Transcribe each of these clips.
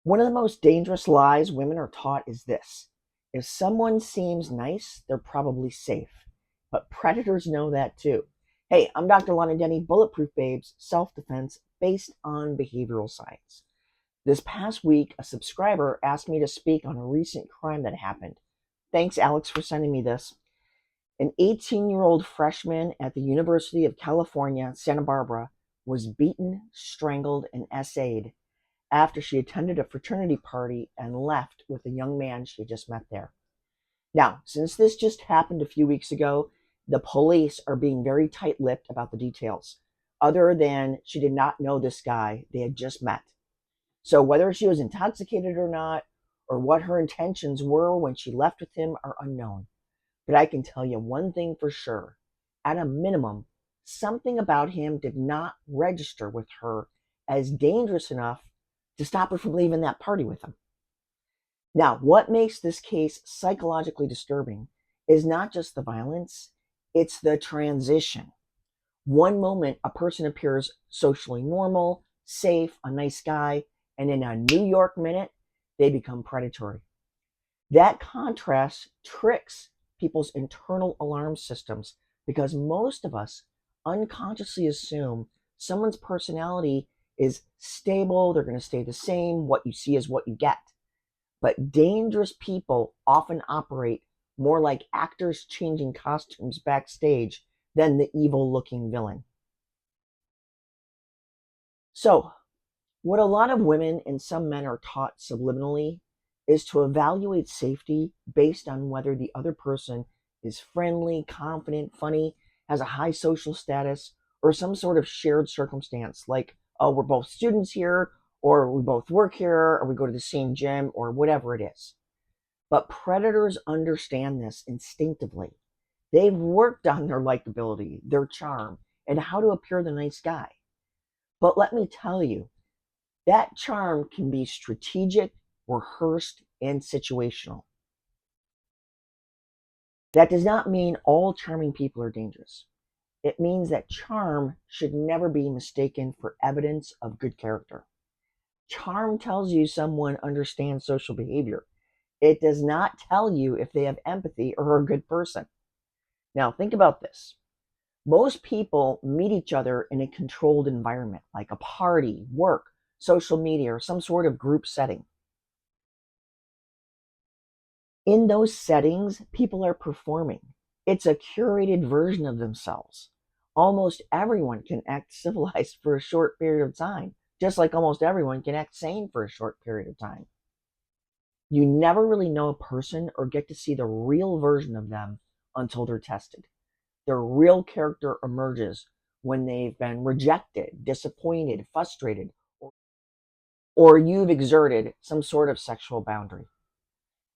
One of the most dangerous lies women are taught is this: if someone seems nice, they're probably safe. But predators know that too. Hey, I'm Dr. Lana Denny, Bulletproof Babes, self defense based on behavioral science. This past week, a subscriber asked me to speak on a recent crime that happened. Thanks, Alex, for sending me this. An 18-year-old freshman at the University of California, Santa Barbara, was beaten, strangled, and essayed after she attended a fraternity party and left with a young man she had just met there. Now, since this just happened a few weeks ago, the police are being very tight-lipped about the details, other than she did not know this guy they had just met. So whether she was intoxicated or not, or what her intentions were when she left with him are unknown. But I can tell you one thing for sure. At a minimum, something about him did not register with her as dangerous enough to stop her from leaving that party with him. Now, what makes this case psychologically disturbing is not just the violence, it's the transition. One moment, a person appears socially normal, safe, a nice guy, and in a New York minute, they become predatory. That contrast tricks people's internal alarm systems because most of us unconsciously assume someone's personality is stable, they're going to stay the same, what you see is what you get. But dangerous people often operate more like actors changing costumes backstage than the evil-looking villain. So, what a lot of women and some men are taught subliminally is to evaluate safety based on whether the other person is friendly, confident, funny, has a high social status, or some sort of shared circumstance like, oh, we're both students here, or we both work here, or we go to the same gym, or whatever it is. But predators understand this instinctively. They've worked on their likability, their charm, and how to appear the nice guy. But let me tell you, that charm can be strategic, rehearsed, and situational. That does not mean all charming people are dangerous. It means that charm should never be mistaken for evidence of good character. Charm tells you someone understands social behavior. It does not tell you if they have empathy or are a good person. Now, think about this. Most people meet each other in a controlled environment, like a party, work, social media, or some sort of group setting. In those settings, people are performing. It's a curated version of themselves. Almost everyone can act civilized for a short period of time, just like almost everyone can act sane for a short period of time. You never really know a person or get to see the real version of them until they're tested. Their real character emerges when they've been rejected, disappointed, frustrated, or you've exerted some sort of sexual boundary.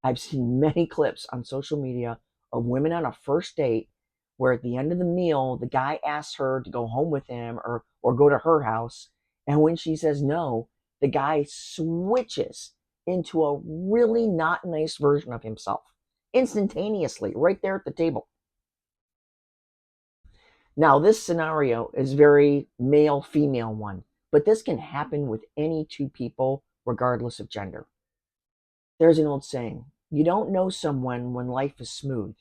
I've seen many clips on social media of women on a first date where at the end of the meal, the guy asks her to go home with him or go to her house. And when she says no, the guy switches into a really not nice version of himself instantaneously, right there at the table. Now, this scenario is very male-female one, but this can happen with any two people, regardless of gender. There's an old saying, you don't know someone when life is smooth.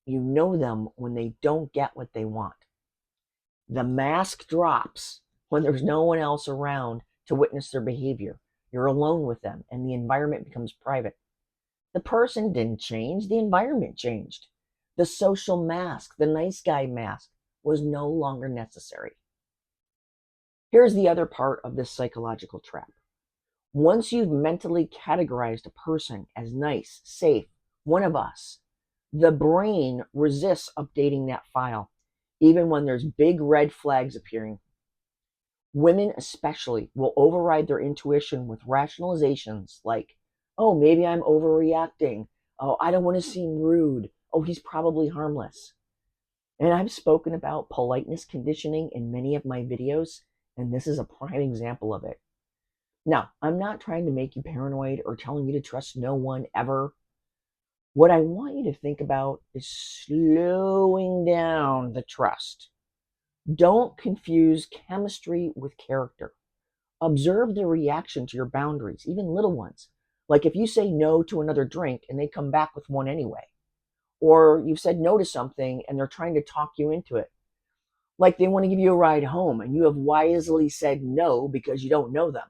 You know them when they don't get what they want. The mask drops when there's no one else around to witness their behavior. You're alone with them, and the environment becomes private. The person didn't change, the environment changed. The social mask, the nice guy mask, was no longer necessary. Here's the other part of this psychological trap. Once you've mentally categorized a person as nice, safe, one of us, the brain resists updating that file, even when there's big red flags appearing. Women especially will override their intuition with rationalizations like, oh, maybe I'm overreacting. Oh, I don't want to seem rude. Oh, he's probably harmless. And I've spoken about politeness conditioning in many of my videos, and this is a prime example of it. Now, I'm not trying to make you paranoid or telling you to trust no one ever. What I want you to think about is slowing down the trust. Don't confuse chemistry with character. Observe their reaction to your boundaries, even little ones. Like if you say no to another drink and they come back with one anyway, or you've said no to something and they're trying to talk you into it. Like they want to give you a ride home and you have wisely said no because you don't know them.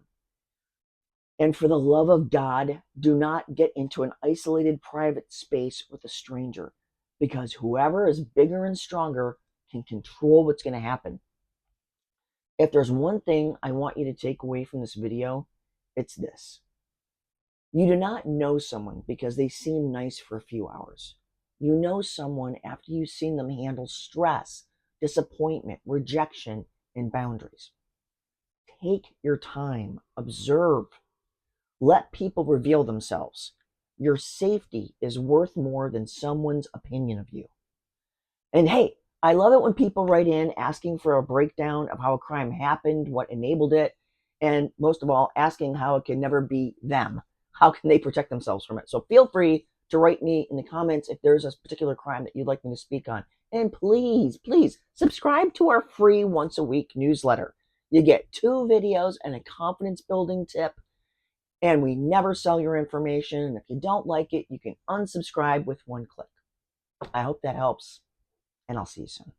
And for the love of God, do not get into an isolated private space with a stranger, because whoever is bigger and stronger can control what's going to happen. If there's one thing I want you to take away from this video, it's this. You do not know someone because they seem nice for a few hours. You know someone after you've seen them handle stress, disappointment, rejection, and boundaries. Take your time, observe, let people reveal themselves. Your safety is worth more than someone's opinion of you. And hey, I love it when people write in asking for a breakdown of how a crime happened, what enabled it, and most of all, asking how it can never be them. How can they protect themselves from it? So feel free to write me in the comments if there's a particular crime that you'd like me to speak on. And please, please subscribe to our free once a week newsletter. You get 2 videos and a confidence building tip, and we never sell your information. And if you don't like it, you can unsubscribe with one click. I hope that helps, and I'll see you soon.